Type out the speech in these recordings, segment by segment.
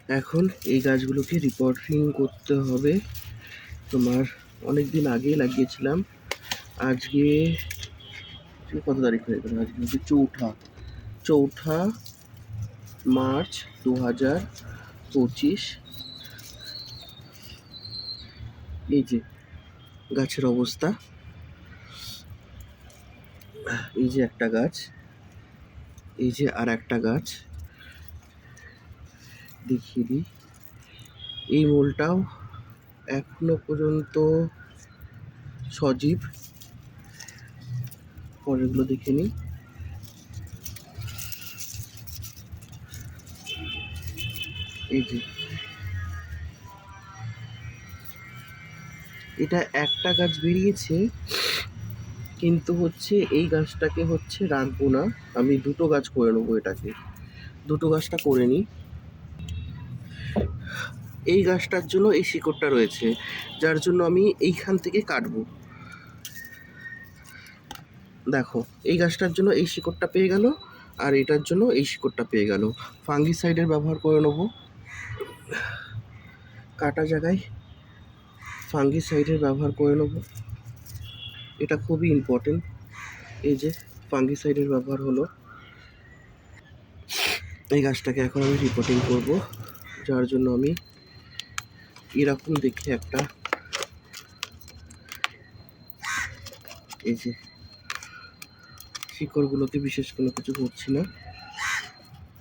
এখন এই গাছগুলোকে রিপোর্টিং করতে হবে। তোমার অনেক দিন আগেই লাগিয়েছিলাম। আজকে কত তারিখ হয়ে গেল? আজকে হচ্ছে 4 মার্চ 2025। এই যে গাছের অবস্থা, এই যে একটা গাছ, এই যে আর একটা গাছ দেখিয়ে দিই। এই মূলটাও এখনো পর্যন্ত সজীব। পরেরগুলো দেখে নিই। এই যে এটা একটা গাছ বেরিয়েছে, কিন্তু হচ্ছে এই গাছটাকে হচ্ছে রাখবো না, আমি দুটো গাছ করে নেবো। এটাকে দুটো গাছটা করে নিই। এই গাছটার জন্য এই শিকড়টা রয়েছে, যার জন্য আমি এইখান থেকে কাটবো। দেখো, এই গাছটার জন্য এই শিকড়টা পেয়ে গেল, আর এটার জন্য এই শিকড়টা পেয়ে গেল। ফাঙ্গিসাইডের ব্যবহার করে নেবো। কাটা জায়গায় ফাঙ্গিসাইডের ব্যবহার করে নেবো, এটা খুবই ইম্পর্টেন্ট। এই যে ফাঙ্গিসাইডের ব্যবহার হলো। এই গাছটাকে এখন আমি রিপোর্টিং করব, যার জন্য আমি এরকম দেখে একটা, এই যে শিকড়গুলোতে বিশেষ কোনো কিছু করছি না,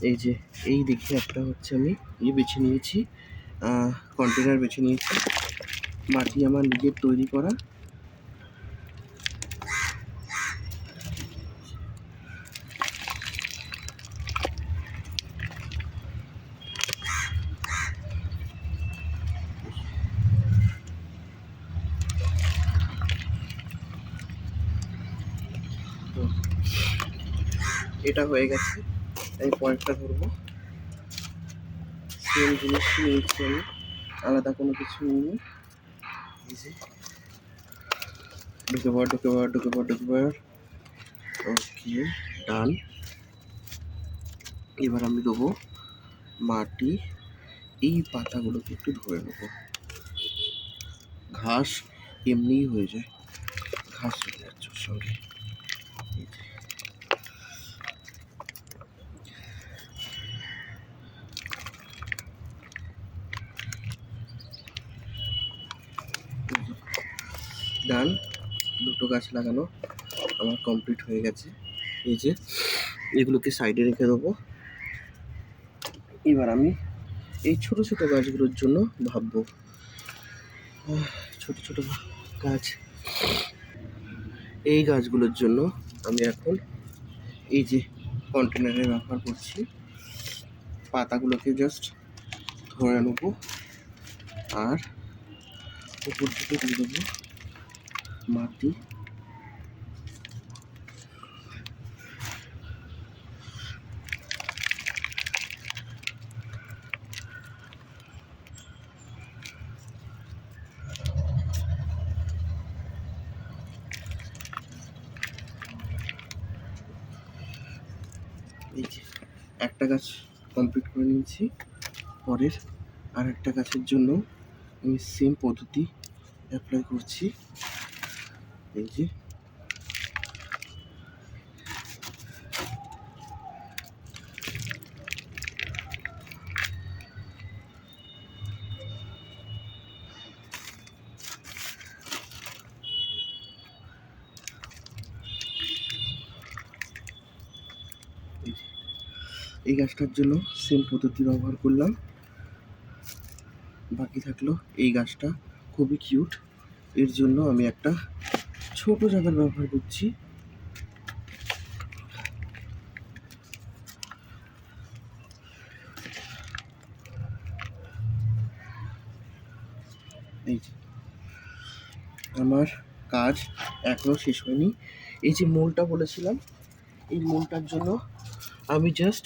এই যে এই দেখে একটা হচ্ছে আমি বেছে নিয়েছি, কন্টেনার বেছে নিয়েছি। মাটি আমার নিজের তৈরি করা। তো এটা হয়ে গেছে, আমি পরেরটা ধরবো। সেম জিনিস নিয়েছি আমি, আলাদা কোনো কিছু নিইনি। এই যে ঢুকে পড়। ওকে, ডান। এবার আমি দেবো মাটি। এই পাতাগুলোকে একটু ধরে নেবো, ঘাস এমনিই হয়ে যায়, ঘাস চলে যাচ্ছে ওর সঙ্গে। ডান, দুটো গাছ লাগানো আমার কমপ্লিট হয়ে গেছে। এই যে এগুলোকে সাইডে রেখে দেবো। এবার আমি এই ছোট ছোট গাছগুলোর জন্য ভাববো। ছোট ছোট গাছ, এই গাছগুলোর জন্য আমি এখন এই যে কন্টেনারে ব্যবহার করছি। পাতাগুলোকে জাস্ট ধরে নেবো, আর উপর থেকে দিয়ে দেবো মাটি। এই যে একটা গাছ কমপ্লিট করে নিয়েছি, পরের আর একটা গাছের জন্য আমি সেম পদ্ধতি অ্যাপ্লাই করছি। এই যে এই গাছটার জন্য সেম পদ্ধতি ব্যবহার করলাম। বাকি থাকলো এই গাছটা, খুবই কিউট, এর জন্য আমি একটা ছোট জায়গার ব্যবহার করছি। এই যে আমার কাজ এখনো শেষ হয়নি। এই যে মূলটা বলেছিলাম, এই মূলটার জন্য আমি জাস্ট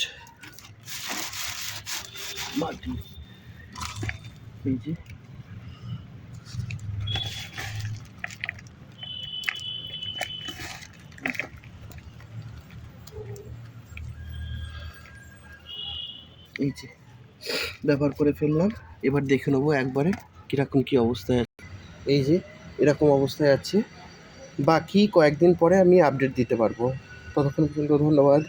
মাটি, এই যে এই যে ব্যবহার করে ফেললাম। এবার দেখে নেবো একবারে কীরকম কী অবস্থায় আছে। এই যে এরকম অবস্থায় আছে, বাকি কয়েকদিন পরে আমি আপডেট দিতে পারবো। ততক্ষণ পর্যন্ত ধন্যবাদ।